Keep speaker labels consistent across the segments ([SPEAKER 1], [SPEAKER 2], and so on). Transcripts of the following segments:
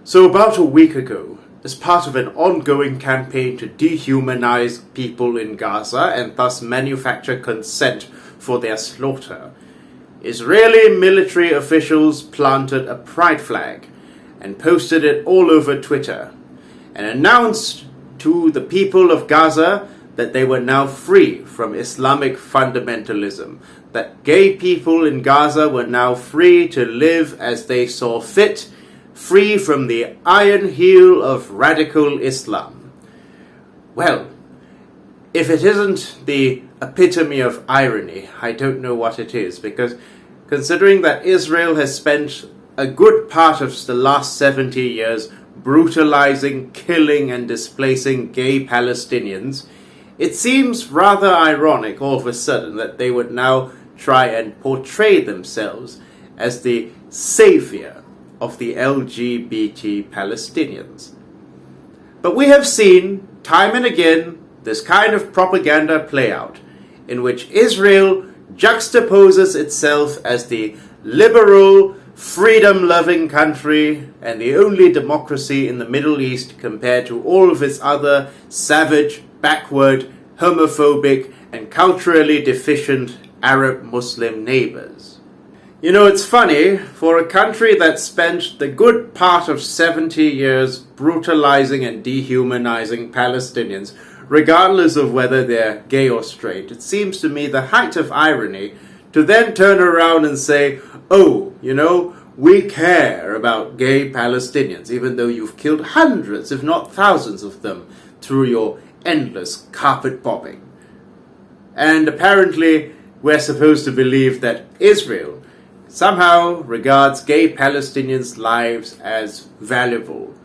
[SPEAKER 1] So about a week ago, as part of an ongoing campaign to dehumanize people in Gaza and thus manufacture consent for their slaughter, Israeli military officials planted a pride flag and posted it all over Twitter and announced to the people of Gaza that they were now free from Islamic fundamentalism, that gay people in Gaza were now free to live as they saw fit, free from the iron heel of radical Islam. Well, if it isn't the epitome of irony, I don't know what it is, because considering that Israel has spent a good part of the last 70 years brutalising, killing and displacing gay Palestinians, it seems rather ironic all of a sudden that they would now try and portray themselves as the saviour of the LGBT Palestinians. But we have seen time and again this kind of propaganda play out, in which Israel juxtaposes itself as the liberal, freedom-loving country and the only democracy in the Middle East compared to all of its other savage, backward, homophobic and culturally deficient Arab Muslim neighbours. You know, it's funny, for a country that spent the good part of 70 years brutalizing and dehumanizing Palestinians, regardless of whether they're gay or straight, it seems to me the height of irony to then turn around and say, oh, you know, we care about gay Palestinians, even though you've killed hundreds, if not thousands of them, through your endless carpet bombing. And apparently, we're supposed to believe that Israel somehow regards gay Palestinians' lives as valuable,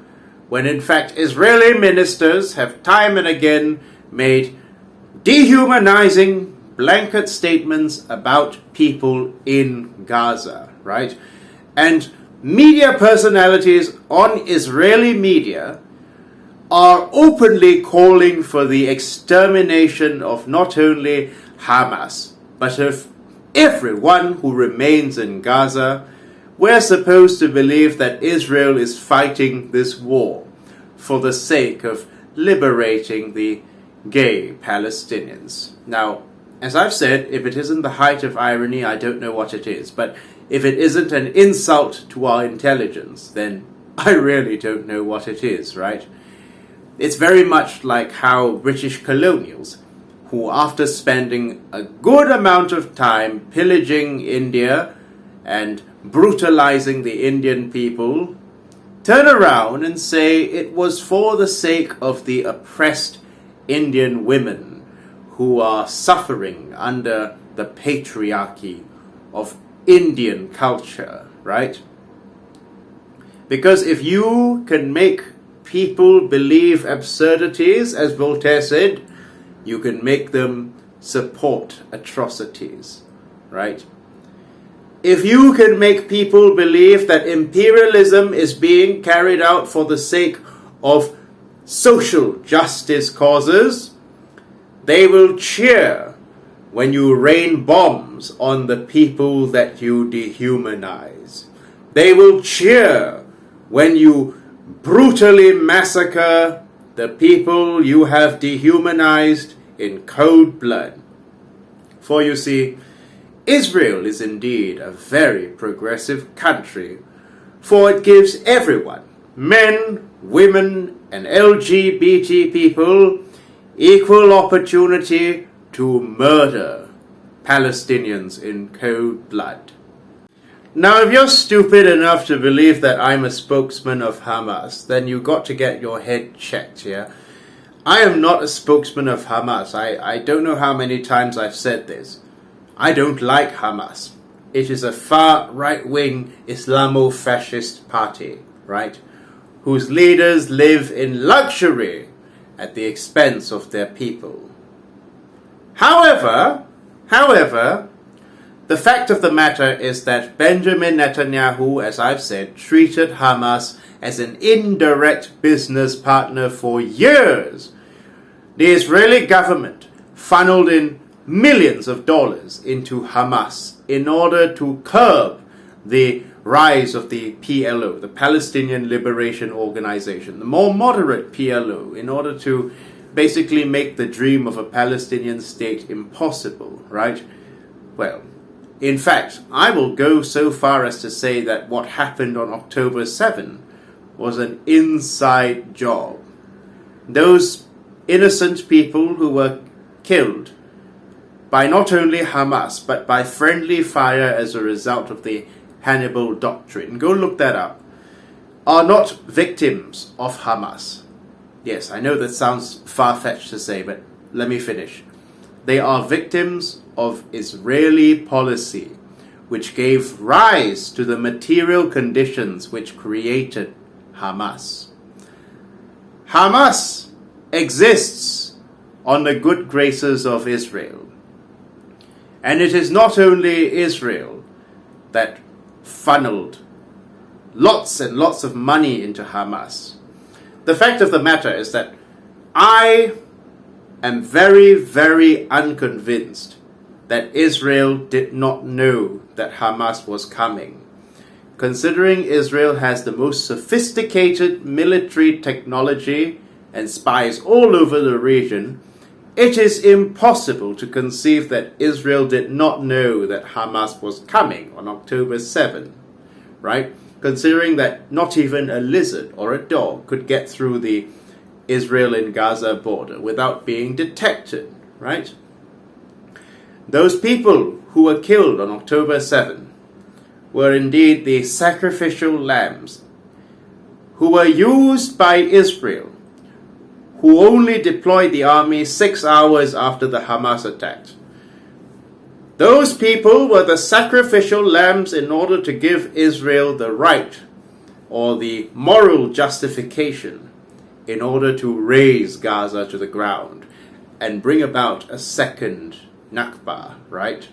[SPEAKER 1] when in fact Israeli ministers have time and again made dehumanizing blanket statements about people in Gaza, right? And media personalities on Israeli media are openly calling for the extermination of not only Hamas, but of everyone who remains in Gaza. We're supposed to believe that Israel is fighting this war for the sake of liberating the gay Palestinians. Now, as I've said, if it isn't the height of irony, I don't know what it is. But if it isn't an insult to our intelligence, then I really don't know what it is, right? It's very much like how British colonials, who after spending a good amount of time pillaging India and brutalizing the Indian people, turn around and say it was for the sake of the oppressed Indian women who are suffering under the patriarchy of Indian culture, right? Because if you can make people believe absurdities, as Voltaire said, you can make them support atrocities, right? If you can make people believe that imperialism is being carried out for the sake of social justice causes, they will cheer when you rain bombs on the people that you dehumanize. They will cheer when you brutally massacre the people you have dehumanized in cold blood. For you see, Israel is indeed a very progressive country, for it gives everyone, men, women, and LGBT people, equal opportunity to murder Palestinians in cold blood. Now, if you're stupid enough to believe that I'm a spokesman of Hamas, then you've got to get your head checked, yeah? I am not a spokesman of Hamas. I don't know how many times I've said this. I don't like Hamas. It is a far right-wing Islamo-fascist party, right? Whose leaders live in luxury at the expense of their people. However, the fact of the matter is that Benjamin Netanyahu, as I've said, treated Hamas as an indirect business partner for years. The Israeli government funneled in millions of dollars into Hamas in order to curb the rise of the PLO, the Palestinian Liberation Organization, the more moderate PLO, in order to basically make the dream of a Palestinian state impossible, right? Well, in fact, I will go so far as to say that what happened on October 7 was an inside job. Those innocent people who were killed by not only Hamas, but by friendly fire as a result of the Hannibal Doctrine, go look that up, are not victims of Hamas. Yes, I know that sounds far-fetched to say, but let me finish. They are victims of Israeli policy, which gave rise to the material conditions which created Hamas. Hamas exists on the good graces of Israel. And it is not only Israel that funneled lots and lots of money into Hamas. The fact of the matter is that I am very, very unconvinced that Israel did not know that Hamas was coming. Considering Israel has the most sophisticated military technology and spies all over the region, it is impossible to conceive that Israel did not know that Hamas was coming on October 7, right? Considering that not even a lizard or a dog could get through the Israel and Gaza border without being detected, right? Those people who were killed on October 7 were indeed the sacrificial lambs who were used by Israel, who only deployed the army 6 hours after the Hamas attack. Those people were the sacrificial lambs in order to give Israel the right or the moral justification in order to raze Gaza to the ground and bring about a second Nakba, right?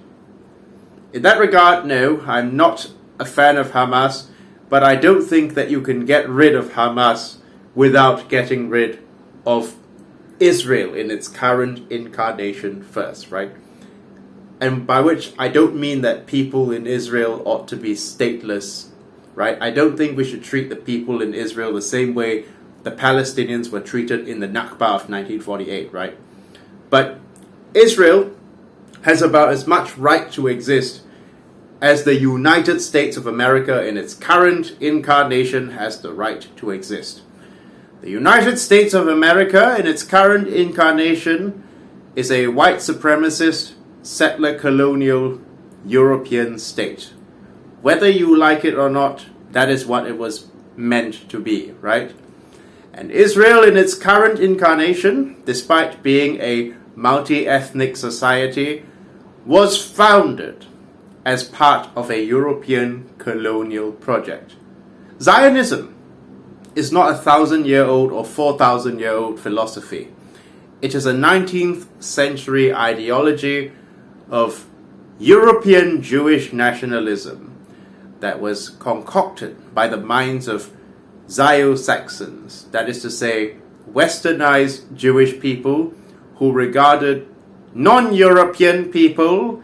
[SPEAKER 1] In that regard, no, I'm not a fan of Hamas, but I don't think that you can get rid of Hamas without getting rid of Israel in its current incarnation first, right? And by which I don't mean that people in Israel ought to be stateless, right? I don't think we should treat the people in Israel the same way the Palestinians were treated in the Nakba of 1948, right? But Israel has about as much right to exist as the United States of America in its current incarnation has the right to exist. The United States of America in its current incarnation is a white supremacist, settler colonial European state. Whether you like it or not, that is what it was meant to be, right? And Israel in its current incarnation, despite being a multi-ethnic society, was founded as part of a European colonial project. Zionism is not a 1,000-year-old or 4,000-year-old philosophy. It is a 19th century ideology of European Jewish nationalism that was concocted by the minds of Zio-Saxons, that is to say, westernized Jewish people who regarded non-European people,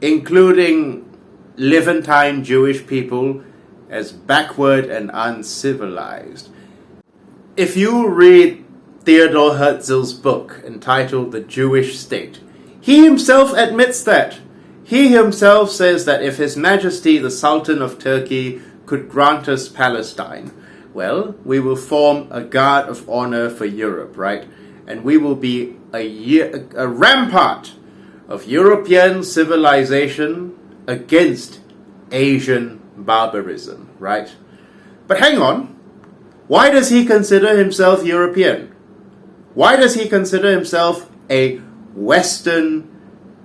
[SPEAKER 1] including Levantine Jewish people, as backward and uncivilized. If you read Theodore Herzl's book entitled The Jewish State, he himself admits that. He himself says that if His Majesty the Sultan of Turkey could grant us Palestine, well, we will form a guard of honor for Europe, right? And we will be a rampart of European civilization against Asian barbarism, right? But hang on, why does he consider himself European? Why does he consider himself a Western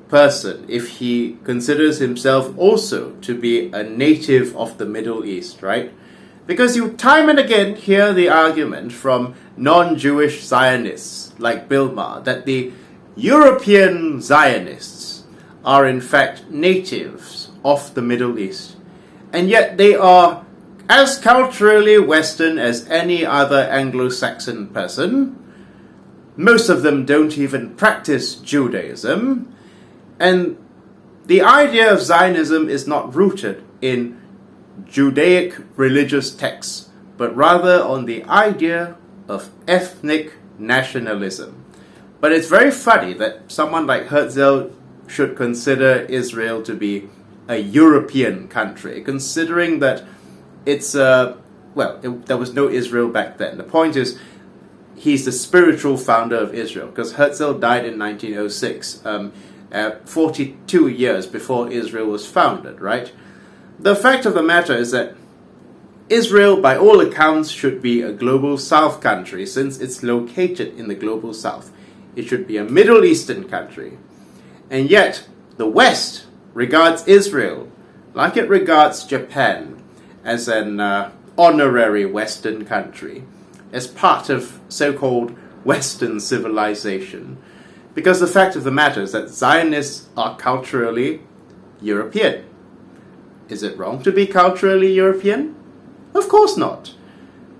[SPEAKER 1] person if he considers himself also to be a native of the Middle East, right? Because you time and again hear the argument from non-Jewish Zionists like Bill Maher that the European Zionists are in fact natives of the Middle East, and yet they are as culturally Western as any other Anglo-Saxon person. Most of them don't even practice Judaism, and the idea of Zionism is not rooted in Judaic religious texts, but rather on the idea of ethnic nationalism. But it's very funny that someone like Herzl should consider Israel to be a European country, considering that it's there was no Israel back then. The point is, he's the spiritual founder of Israel, because Herzl died in 1906, 42 years before Israel was founded, right? The fact of the matter is that Israel, by all accounts, should be a global south country, since it's located in the global south. It should be a Middle Eastern country. And yet, the West regards Israel, like it regards Japan, as an honorary Western country, as part of so-called Western civilization. Because the fact of the matter is that Zionists are culturally European. Is it wrong to be culturally European? Of course not.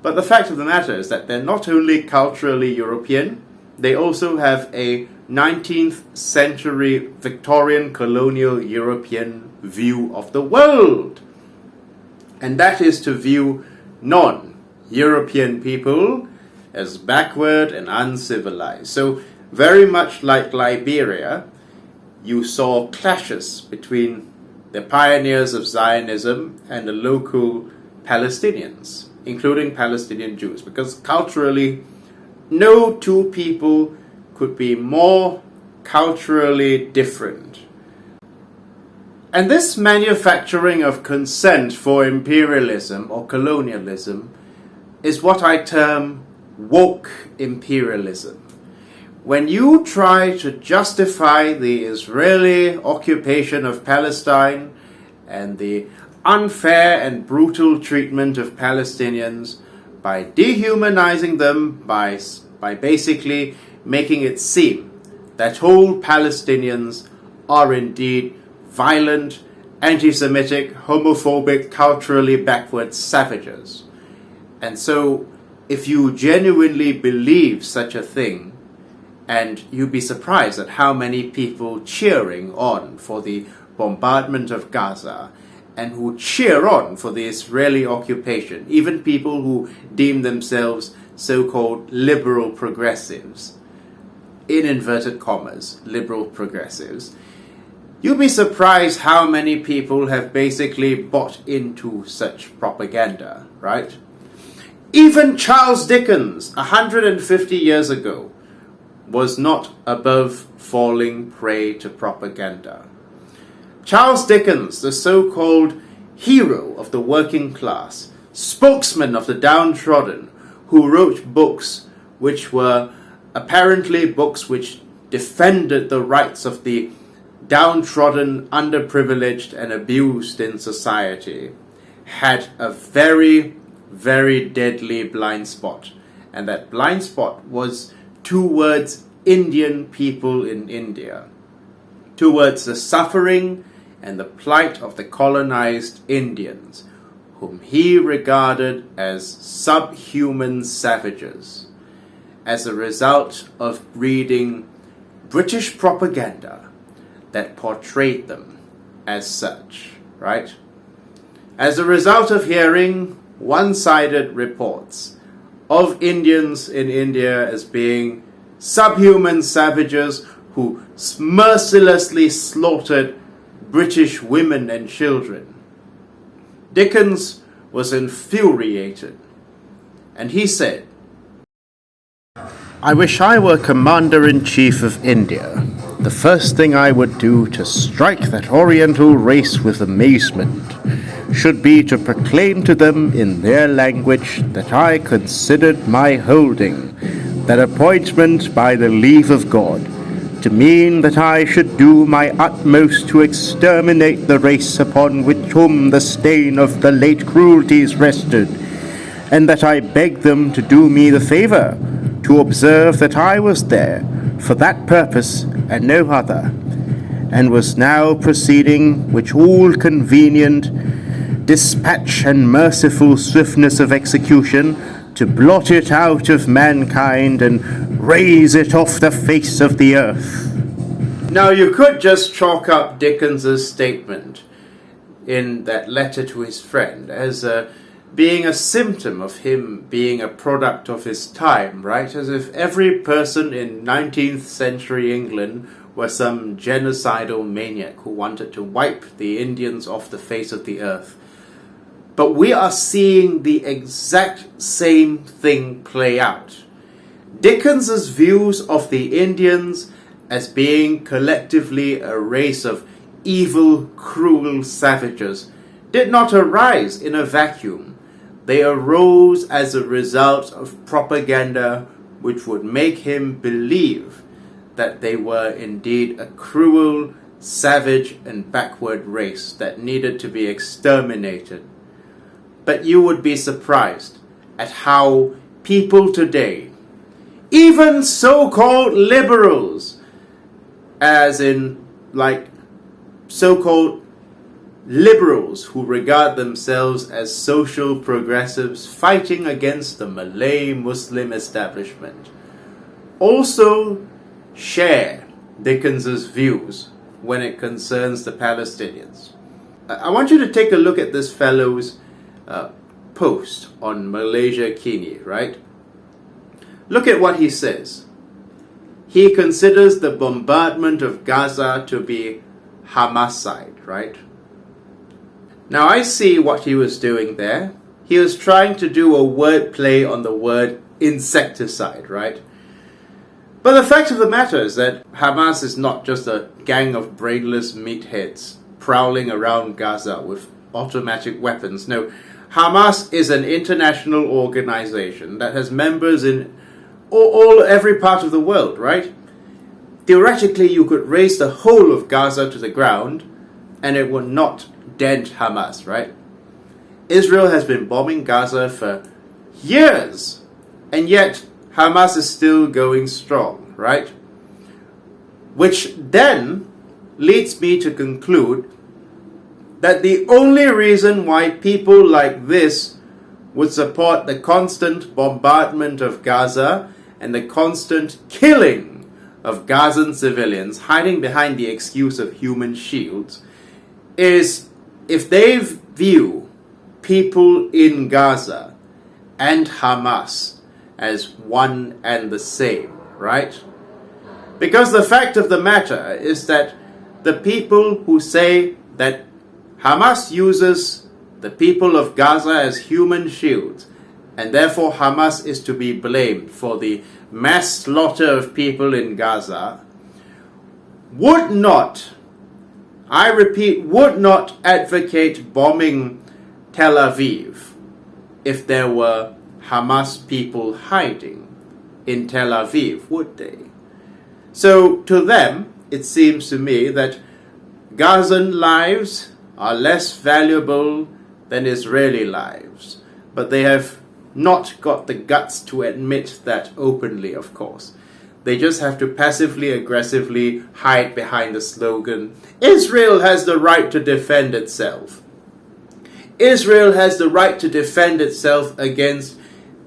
[SPEAKER 1] But the fact of the matter is that they're not only culturally European, they also have a 19th century Victorian colonial European view of the world. And that is to view non-European people as backward and uncivilized. So very much like Liberia, you saw clashes between the pioneers of Zionism and the local Palestinians, including Palestinian Jews, because culturally, no two people could be more culturally different. And this manufacturing of consent for imperialism or colonialism is what I term woke imperialism. When you try to justify the Israeli occupation of Palestine and the unfair and brutal treatment of Palestinians by dehumanizing them, by basically making it seem that all Palestinians are indeed violent, anti-Semitic, homophobic, culturally backward savages. And so, if you genuinely believe such a thing, and you'd be surprised at how many people cheering on for the bombardment of Gaza, and who cheer on for the Israeli occupation, even people who deem themselves so-called liberal progressives, in inverted commas, liberal progressives, you'll be surprised how many people have basically bought into such propaganda, right? Even Charles Dickens, 150 years ago, was not above falling prey to propaganda. Charles Dickens, the so-called hero of the working class, spokesman of the downtrodden, who wrote books which were apparently books which defended the rights of the downtrodden, underprivileged, and abused in society, had a very, very deadly blind spot. And that blind spot was towards Indian people in India, towards the suffering and the plight of the colonized Indians, whom he regarded as subhuman savages, as a result of reading British propaganda that portrayed them as such, right? As a result of hearing one-sided reports of Indians in India as being subhuman savages who mercilessly slaughtered British women and children, Dickens was infuriated, and he said, "I wish I were Commander-in-Chief of India. The first thing I would do to strike that Oriental race with amazement should be to proclaim to them in their language that I considered my holding that appointment by the leave of God to mean that I should do my utmost to exterminate the race upon whom the stain of the late cruelties rested, and that I begged them to do me the favour to observe that I was there for that purpose and no other, and was now proceeding with all convenient dispatch and merciful swiftness of execution to blot it out of mankind and raise it off the face of the earth." Now you could just chalk up Dickens's statement in that letter to his friend as being a symptom of him being a product of his time, right? As if every person in 19th century England was some genocidal maniac who wanted to wipe the Indians off the face of the earth. But we are seeing the exact same thing play out. Dickens's views of the Indians as being collectively a race of evil, cruel savages did not arise in a vacuum. They arose as a result of propaganda which would make him believe that they were indeed a cruel, savage, and backward race that needed to be exterminated. But you would be surprised at how people today, even so-called liberals, as in like so-called liberals who regard themselves as social progressives fighting against the Malay Muslim establishment, also share Dickens's views when it concerns the Palestinians. I want you to take a look at this fellow's post on Malaysia Kini, right? Look at what he says. He considers the bombardment of Gaza to be Hamaside, right? Now I see what he was doing there. He was trying to do a word play on the word insecticide, right? But the fact of the matter is that Hamas is not just a gang of brainless meatheads prowling around Gaza with automatic weapons. No, Hamas is an international organization that has members in every part of the world, right? Theoretically, you could raise the whole of Gaza to the ground and it would not dent Hamas, right? Israel has been bombing Gaza for years, and yet Hamas is still going strong, right? Which then leads me to conclude that the only reason why people like this would support the constant bombardment of Gaza and the constant killing of Gazan civilians, hiding behind the excuse of human shields, is if they view people in Gaza and Hamas as one and the same, right? Because the fact of the matter is that the people who say that Hamas uses the people of Gaza as human shields, and therefore Hamas is to be blamed for the mass slaughter of people in Gaza, would not, I repeat, would not advocate bombing Tel Aviv if there were Hamas people hiding in Tel Aviv, would they? So to them, it seems to me that Gazan lives are less valuable than Israeli lives, but they have not got the guts to admit that openly, of course. They just have to passively, aggressively hide behind the slogan, Israel has the right to defend itself. Israel has the right to defend itself against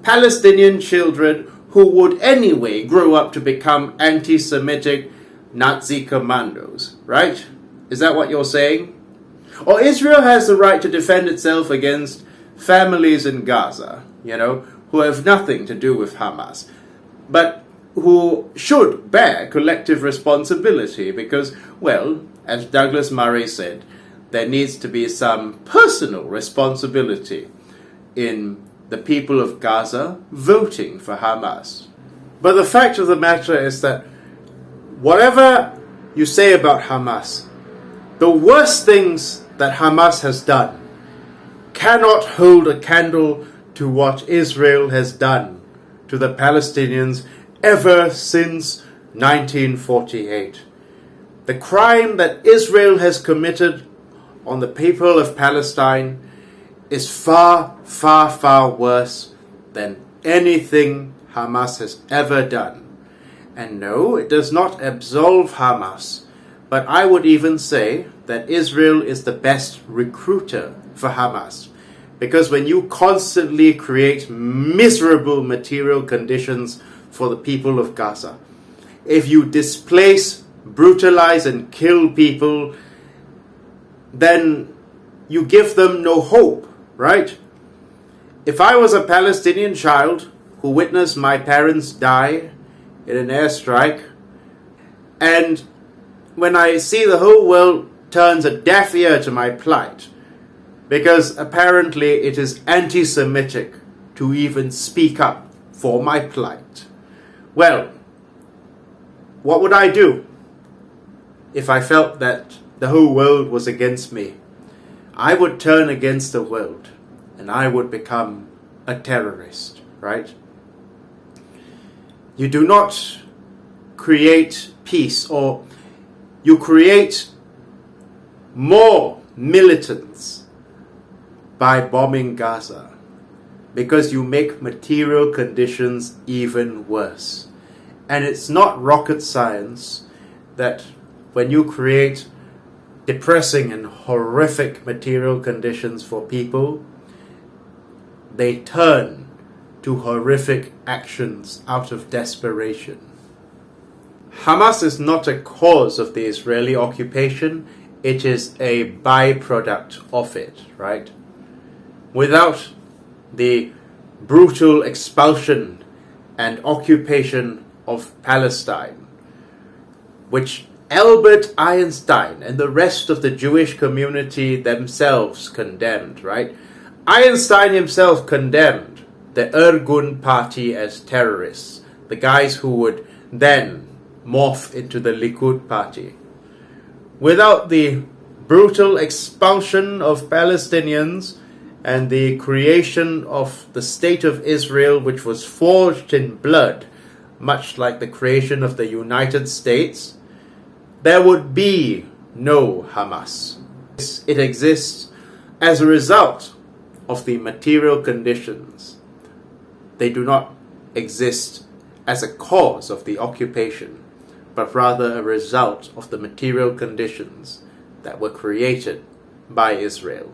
[SPEAKER 1] Palestinian children who would anyway grow up to become anti-Semitic Nazi commandos, right? Is that what you're saying? Or Israel has the right to defend itself against families in Gaza, who have nothing to do with Hamas, but who should bear collective responsibility because, well, as Douglas Murray said, there needs to be some personal responsibility in the people of Gaza voting for Hamas. But the fact of the matter is that whatever you say about Hamas, the worst things that Hamas has done cannot hold a candle to what Israel has done to the Palestinians ever since 1948. The crime that Israel has committed on the people of Palestine is far, far, far worse than anything Hamas has ever done. And no, it does not absolve Hamas, but I would even say that Israel is the best recruiter for Hamas. Because when you constantly create miserable material conditions for the people of Gaza, if you displace, brutalize, and kill people, then you give them no hope, right? If I was a Palestinian child who witnessed my parents die in an airstrike, and when I see the whole world turns a deaf ear to my plight, because apparently it is anti-Semitic to even speak up for my plight, well, what would I do if I felt that the whole world was against me? I would turn against the world and I would become a terrorist, right? You do not create peace, or you create more militants by bombing Gaza, because you make material conditions even worse. And it's not rocket science that when you create depressing and horrific material conditions for people, they turn to horrific actions out of desperation. Hamas is not a cause of the Israeli occupation, it is a byproduct of it, right? Without the brutal expulsion and occupation of Palestine, which Albert Einstein and the rest of the Jewish community themselves condemned, right? Einstein himself condemned the Irgun party as terrorists, the guys who would then morph into the Likud party. Without the brutal expulsion of Palestinians and the creation of the State of Israel, which was forged in blood, much like the creation of the United States, there would be no Hamas. It exists as a result of the material conditions. They do not exist as a cause of the occupation, but rather a result of the material conditions that were created by Israel.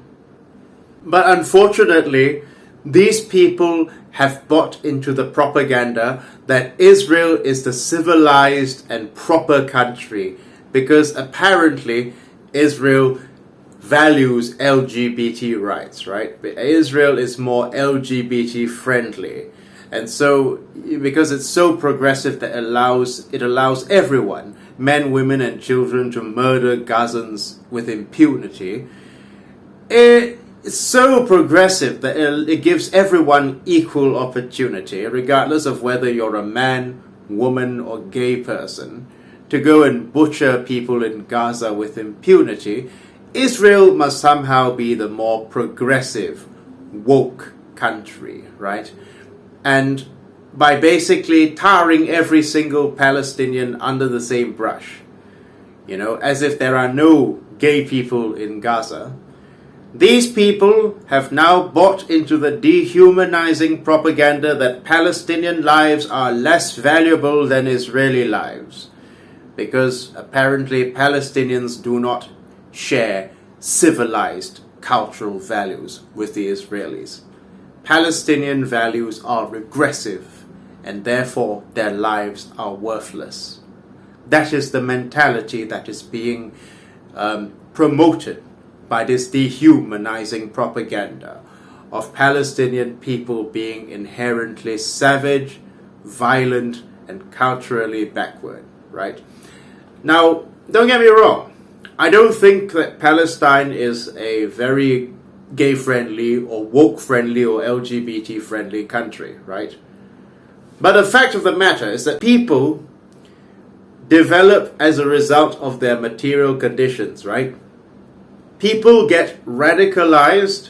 [SPEAKER 1] But unfortunately, these people have bought into the propaganda that Israel is the civilized and proper country, because apparently Israel values LGBT rights, right? Israel is more LGBT friendly. And so, because it's so progressive that it allows everyone, men, women, and children, to murder Gazans with impunity, it's so progressive that it gives everyone equal opportunity, regardless of whether you're a man, woman, or gay person, to go and butcher people in Gaza with impunity. Israel must somehow be the more progressive, woke country, right? And by basically tarring every single Palestinian under the same brush, as if there are no gay people in Gaza, these people have now bought into the dehumanizing propaganda that Palestinian lives are less valuable than Israeli lives, because apparently Palestinians do not share civilized cultural values with the Israelis. Palestinian values are regressive, and therefore their lives are worthless. That is the mentality that is being promoted by this dehumanizing propaganda of Palestinian people being inherently savage, violent, and culturally backward, right? Now, don't get me wrong. I don't think that Palestine is a very gay-friendly or woke-friendly or LGBT-friendly country, right? But the fact of the matter is that people develop as a result of their material conditions, right? People get radicalized,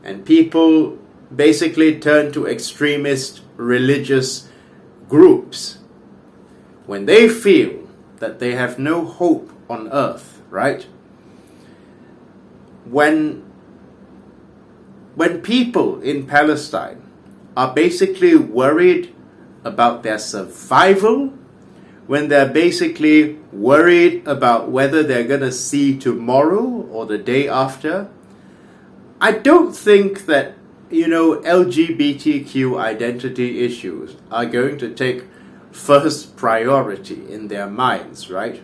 [SPEAKER 1] and people basically turn to extremist religious groups when they feel that they have no hope on earth, right? When people in Palestine are basically worried about their survival, when they're basically worried about whether they're going to see tomorrow or the day after, I don't think that, LGBTQ identity issues are going to take first priority in their minds, right?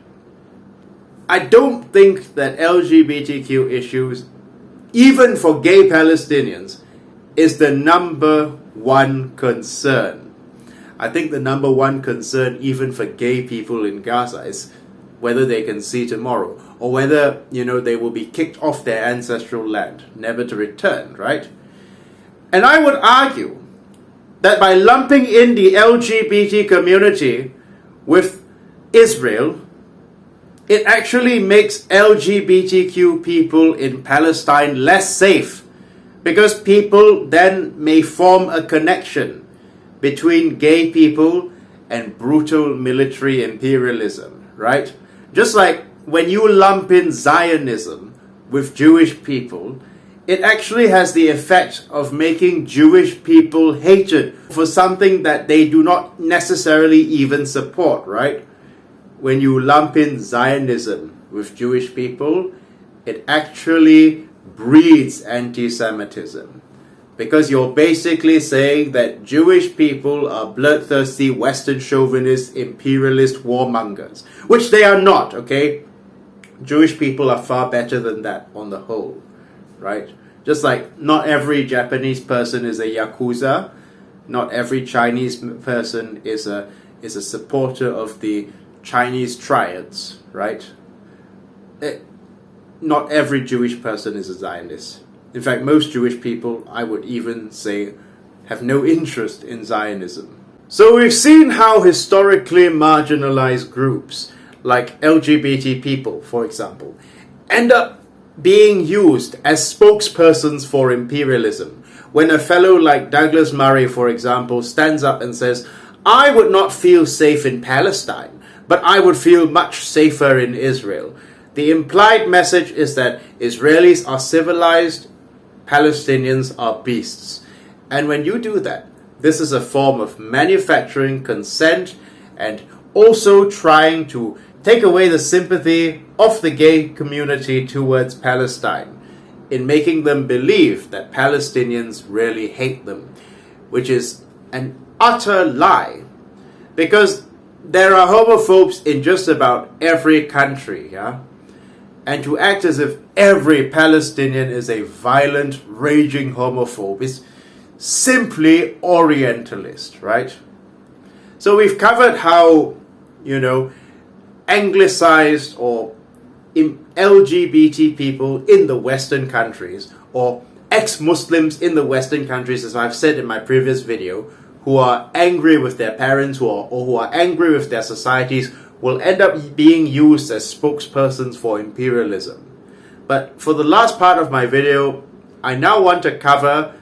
[SPEAKER 1] I don't think that LGBTQ issues even for gay Palestinians, is the number one concern. I think the number one concern even for gay people in Gaza is whether they can see tomorrow, or whether, they will be kicked off their ancestral land, never to return, right? And I would argue that by lumping in the LGBT community with Israel, it actually makes LGBTQ people in Palestine less safe, because people then may form a connection between gay people and brutal military imperialism, right? Just like when you lump in Zionism with Jewish people, it actually has the effect of making Jewish people hated for something that they do not necessarily even support, right? When you lump in Zionism with Jewish people, it actually breeds anti-Semitism. Because you're basically saying that Jewish people are bloodthirsty, Western chauvinist, imperialist warmongers. Which they are not, okay? Jewish people are far better than that on the whole, right? Just like not every Japanese person is a Yakuza, not every Chinese person is a supporter of the Chinese triads, right? Not every Jewish person is a Zionist. In fact, most Jewish people, I would even say, have no interest in Zionism. So we've seen how historically marginalized groups, like LGBT people, for example, end up being used as spokespersons for imperialism. When a fellow like Douglas Murray, for example, stands up and says, I would not feel safe in Palestine, but I would feel much safer in Israel. The implied message is that Israelis are civilized, Palestinians are beasts. And when you do that, this is a form of manufacturing consent and also trying to take away the sympathy of the gay community towards Palestine in making them believe that Palestinians really hate them, which is an utter lie. Because there are homophobes in just about every country, yeah? And to act as if every Palestinian is a violent, raging homophobe is simply Orientalist, right? So we've covered how, anglicized or LGBT people in the Western countries, or ex-Muslims in the Western countries, as I've said in my previous video, who are angry with their parents or who are angry with their societies, will end up being used as spokespersons for imperialism. But for the last part of my video, I now want to cover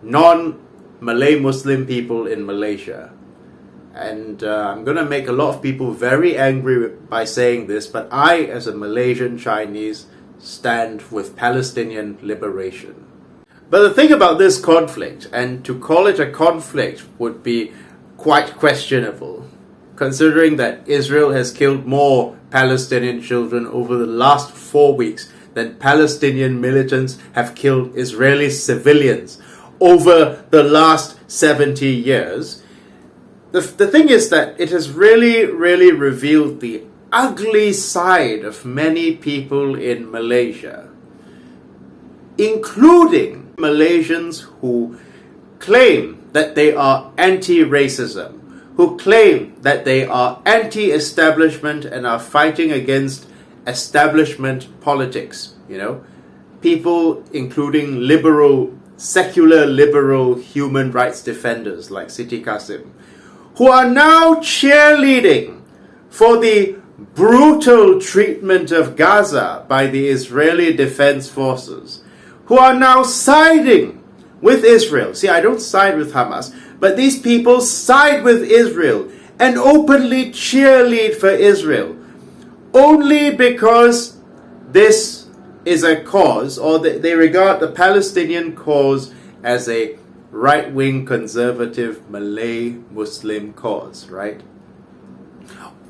[SPEAKER 1] non-Malay Muslim people in Malaysia. And I'm going to make a lot of people very angry by saying this, but I, as a Malaysian Chinese, stand with Palestinian liberation. But the thing about this conflict, and to call it a conflict would be quite questionable, considering that Israel has killed more Palestinian children over the last 4 weeks than Palestinian militants have killed Israeli civilians over the last 70 years. The thing is that it has really revealed the ugly side of many people in Malaysia, including Malaysians who claim that they are anti-racism, who claim that they are anti-establishment and are fighting against establishment politics, People including secular liberal human rights defenders like Siti Kasim, who are now cheerleading for the brutal treatment of Gaza by the Israeli Defense Forces, who are now siding with Israel. See, I don't side with Hamas, but these people side with Israel and openly cheerlead for Israel only because this is a cause, or they regard the Palestinian cause as a right-wing conservative Malay Muslim cause, right?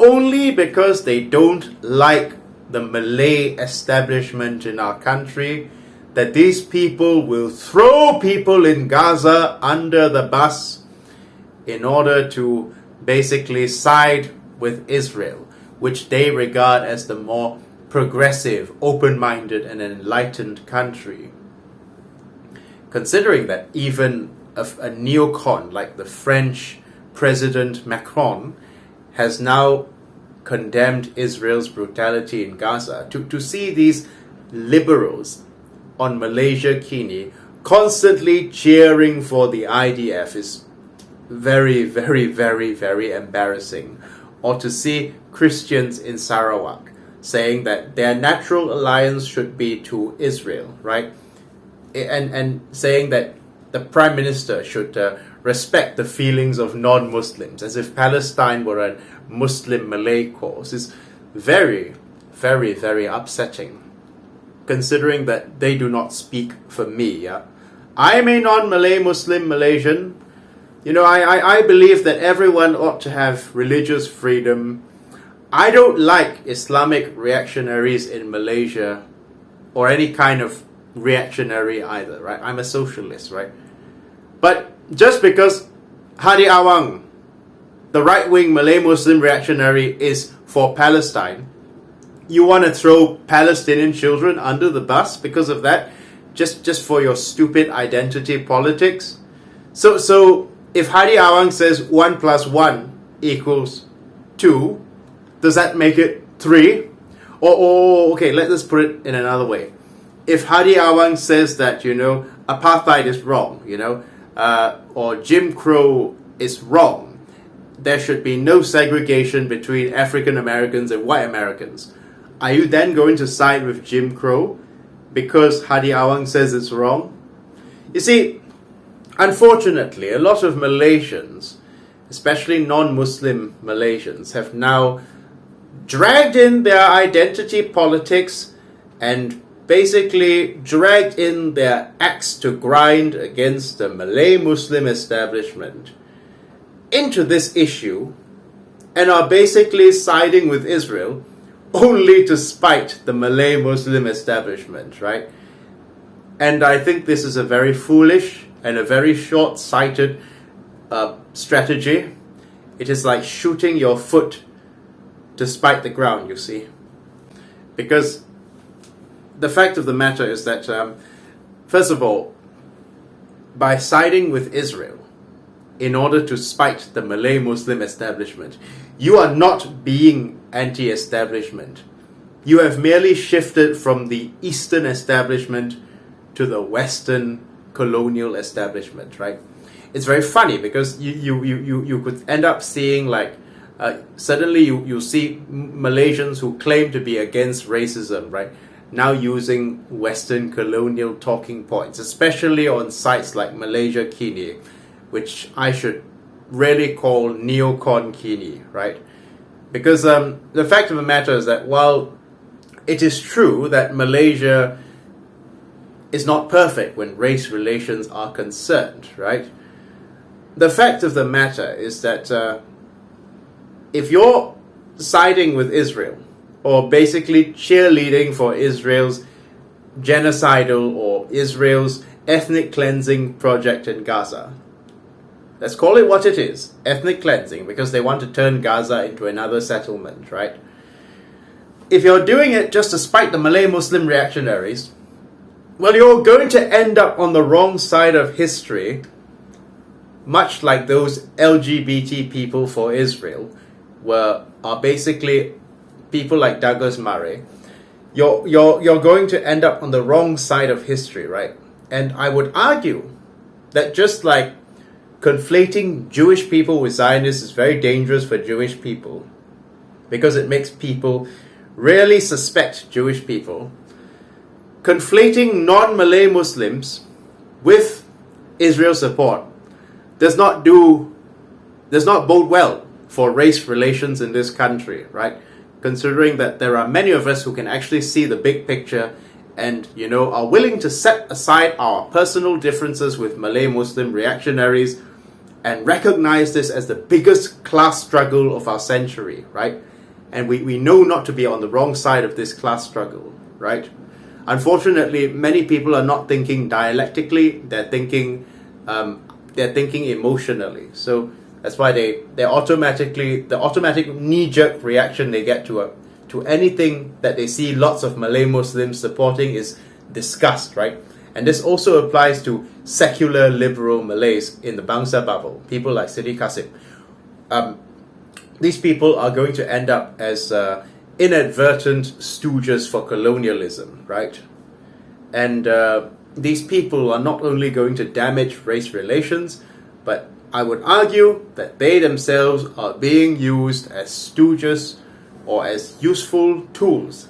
[SPEAKER 1] Only because they don't like the Malay establishment in our country, that these people will throw people in Gaza under the bus in order to basically side with Israel, which they regard as the more progressive, open-minded and enlightened country. considering that even a neocon like the French President Macron has now condemned Israel's brutality in Gaza, to see these liberals on Malaysia Kini constantly cheering for the IDF is very, very, very, very embarrassing. Or to see Christians in Sarawak saying that their natural alliance should be to Israel, right? And saying that the Prime Minister should respect the feelings of non-Muslims, as if Palestine were a Muslim-Malay cause, is very, very, very upsetting, considering that they do not speak for me. Yeah? I'm a non-Malay Muslim Malaysian. You know, I believe that everyone ought to have religious freedom. I don't like Islamic reactionaries in Malaysia, or any kind of reactionary either, right? I'm a socialist, right? But just because Hadi Awang, the right-wing Malay Muslim reactionary, is for Palestine, you want to throw Palestinian children under the bus because of that? Just for your stupid identity politics? So if Hadi Awang says 1 + 1 = 2, does that make it 3? Or okay, let's put it in another way. If Hadi Awang says that, you know, apartheid is wrong, you know, or Jim Crow is wrong, there should be no segregation between African Americans and white Americans, are you then going to side with Jim Crow because Hadi Awang says it's wrong? You see, unfortunately, a lot of Malaysians, especially non-Muslim Malaysians, have now dragged in their identity politics and basically dragged in their axe to grind against the Malay Muslim establishment into this issue, and are basically siding with Israel only to spite the Malay Muslim establishment, right? And I think this is a very foolish and a very short-sighted strategy. It is like shooting your foot to spite the ground, you see. Because the fact of the matter is that, first of all, by siding with Israel in order to spite the Malay Muslim establishment, you are not being anti-establishment. You have merely shifted from the Eastern establishment to the Western colonial establishment, right? It's very funny because you could end up seeing like suddenly you see Malaysians who claim to be against racism, right, now using Western colonial talking points, especially on sites like Malaysia Kini, which I should really call neocon Kini, right? Because the fact of the matter is that while it is true that Malaysia is not perfect when race relations are concerned, right? The fact of the matter is that if you're siding with Israel, or basically cheerleading for Israel's genocidal or Israel's ethnic cleansing project in Gaza, let's call it what it is, ethnic cleansing, because they want to turn Gaza into another settlement, right? If you're doing it just to spite the Malay Muslim reactionaries, well, you're going to end up on the wrong side of history, much like those LGBT people for Israel are basically people like Douglas Murray. You're going to end up on the wrong side of history, right? And I would argue that just like conflating Jewish people with Zionists is very dangerous for Jewish people, because it makes people really suspect Jewish people, conflating non-Malay Muslims with Israel support does not bode well for race relations in this country, right? Considering that there are many of us who can actually see the big picture and, you know, are willing to set aside our personal differences with Malay Muslim reactionaries and recognize this as the biggest class struggle of our century, right? And we know not to be on the wrong side of this class struggle, right? Unfortunately, many people are not thinking dialectically, they're thinking emotionally. So that's why the automatic knee-jerk reaction they get to anything that they see lots of Malay Muslims supporting is disgust, right? And this also applies to secular liberal Malays in the Bangsa bubble, people like Siti Kasim. These people are going to end up as inadvertent stooges for colonialism, right? And these people are not only going to damage race relations, but I would argue that they themselves are being used as stooges or as useful tools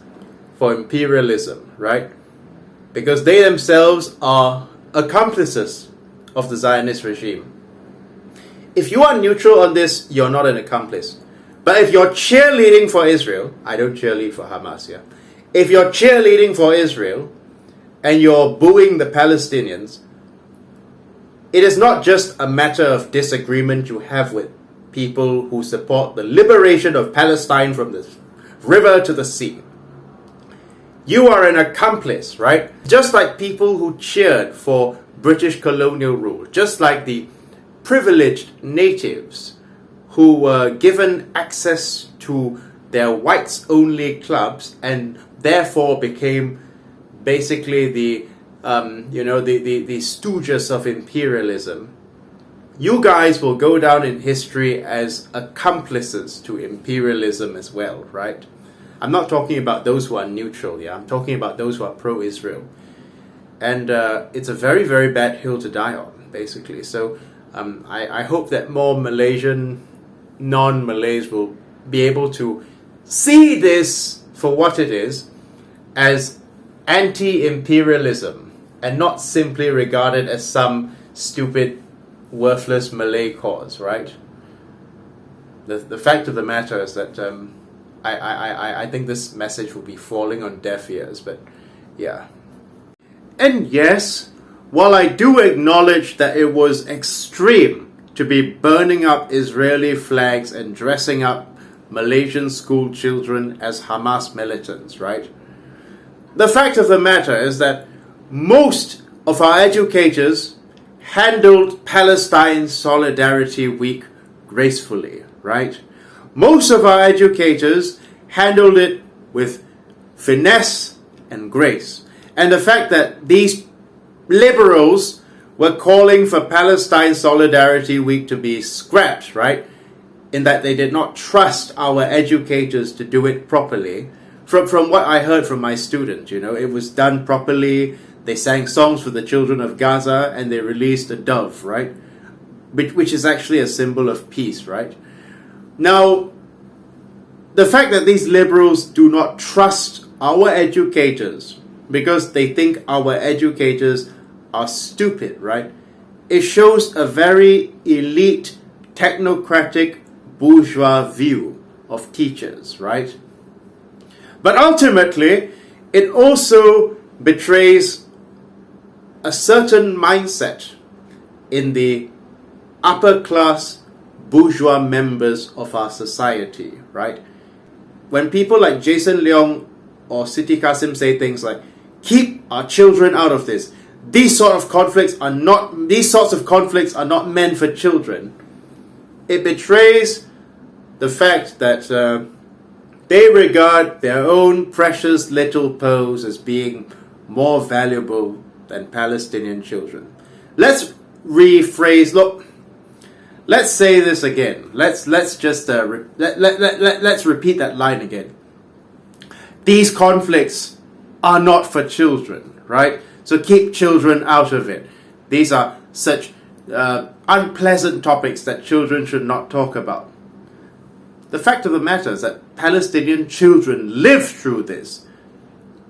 [SPEAKER 1] for imperialism, right? Because they themselves are accomplices of the Zionist regime. If you are neutral on this, you're not an accomplice. But if you're cheerleading for Israel, I don't cheerlead for Hamas, yeah. If you're cheerleading for Israel and you're booing the Palestinians, it is not just a matter of disagreement you have with people who support the liberation of Palestine from the river to the sea. You are an accomplice, right? Just like people who cheered for British colonial rule, just like the privileged natives who were given access to their whites-only clubs and therefore became basically the stooges of imperialism. You guys will go down in history as accomplices to imperialism as well, right? I'm not talking about those who are neutral, yeah? I'm talking about those who are pro-Israel. And it's a very, very bad hill to die on, basically. So I hope that more Malaysian non-Malays will be able to see this for what it is, as anti-imperialism, and not simply regard it as some stupid, worthless Malay cause, right? The fact of the matter is that I think this message will be falling on deaf ears, but yeah. And yes, while I do acknowledge that it was extreme to be burning up Israeli flags and dressing up Malaysian school children as Hamas militants, right? The fact of the matter is that most of our educators handled Palestine Solidarity Week gracefully, right? Most of our educators handled it with finesse and grace. And the fact that these liberals were calling for Palestine Solidarity Week to be scrapped, right? In that they did not trust our educators to do it properly. From what I heard from my students, it was done properly. They sang songs for the children of Gaza and they released a dove, right? Which is actually a symbol of peace, right? Now, the fact that these liberals do not trust our educators because they think our educators are stupid, right? It shows a very elite, technocratic, bourgeois view of teachers, right? But ultimately, it also betrays a certain mindset in the upper class bourgeois members of our society, right? When people like Jason Leong or Siti Kasim say things like, keep our children out of this, these sorts of conflicts are not meant for children, it betrays the fact that they regard their own precious little pearls as being more valuable than Palestinian children. Let's rephrase. Look, let's say this again. Let's just let's repeat that line again. These conflicts are not for children, right? So keep children out of it. These are such unpleasant topics that children should not talk about. The fact of the matter is that Palestinian children live through this.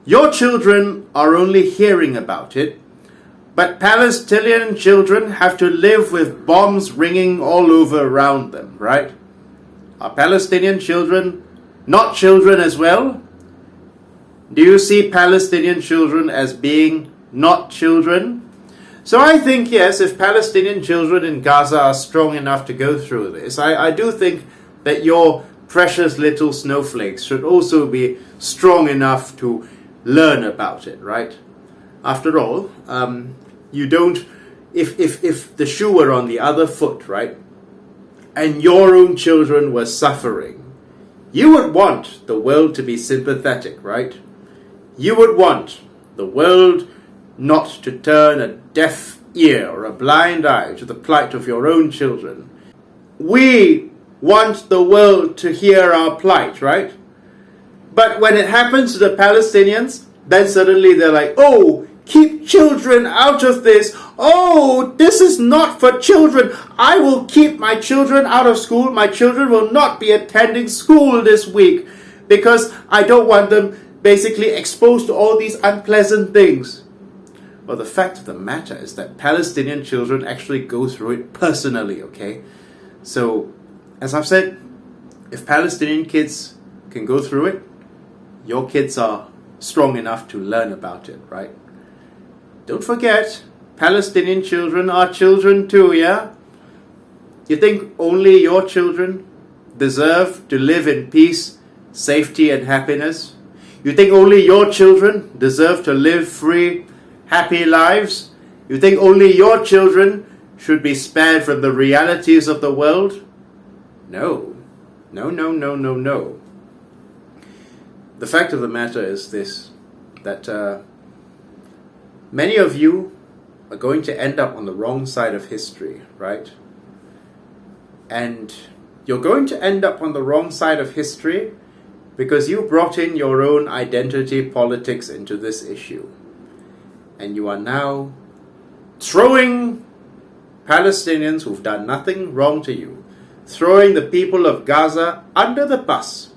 [SPEAKER 1] Your children are only hearing about it, but Palestinian children have to live with bombs ringing all over around them, right? Are Palestinian children not children as well? Do you see Palestinian children as being not children? So I think, yes, if Palestinian children in Gaza are strong enough to go through this, I do think that your precious little snowflakes should also be strong enough to learn about it, right? After all, you don't, if the shoe were on the other foot, right, and your own children were suffering, you would want the world to be sympathetic, right? You would want the world not to turn a deaf ear or a blind eye to the plight of your own children. We want the world to hear our plight, right? But when it happens to the Palestinians, then suddenly they're like, oh, keep children out of this. Oh, this is not for children. I will keep my children out of school. My children will not be attending school this week because I don't want them basically exposed to all these unpleasant things. Well, the fact of the matter is that Palestinian children actually go through it personally, okay? So, as I've said, if Palestinian kids can go through it, your kids are strong enough to learn about it, right? Don't forget, Palestinian children are children too, yeah? You think only your children deserve to live in peace, safety, and happiness? You think only your children deserve to live free, happy lives? You think only your children should be spared from the realities of the world? No. No, no, no, no, no. The fact of the matter is this, that many of you are going to end up on the wrong side of history, right? And you're going to end up on the wrong side of history because you brought in your own identity politics into this issue. And you are now throwing Palestinians who've done nothing wrong to you, throwing the people of Gaza under the bus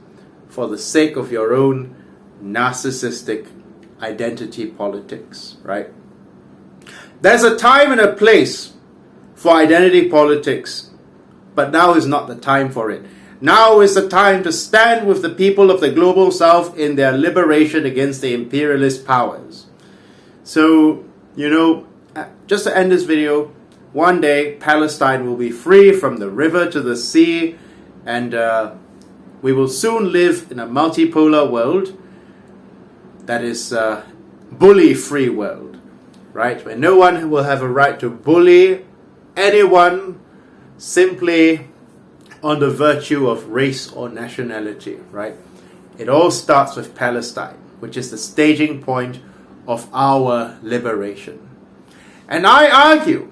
[SPEAKER 1] for the sake of your own narcissistic identity politics, right? There's a time and a place for identity politics, but now is not the time for it. Now is the time to stand with the people of the global south in their liberation against the imperialist powers. So, just to end this video, one day Palestine will be free from the river to the sea, and we will soon live in a multipolar world that is a bully-free world, right? Where no one will have a right to bully anyone simply on the virtue of race or nationality, right? It all starts with Palestine, which is the staging point of our liberation. And I argue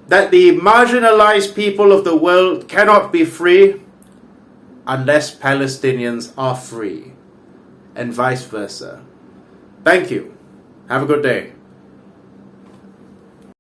[SPEAKER 1] that the marginalized people of the world cannot be free unless Palestinians are free, and vice versa. Thank you. Have a good day.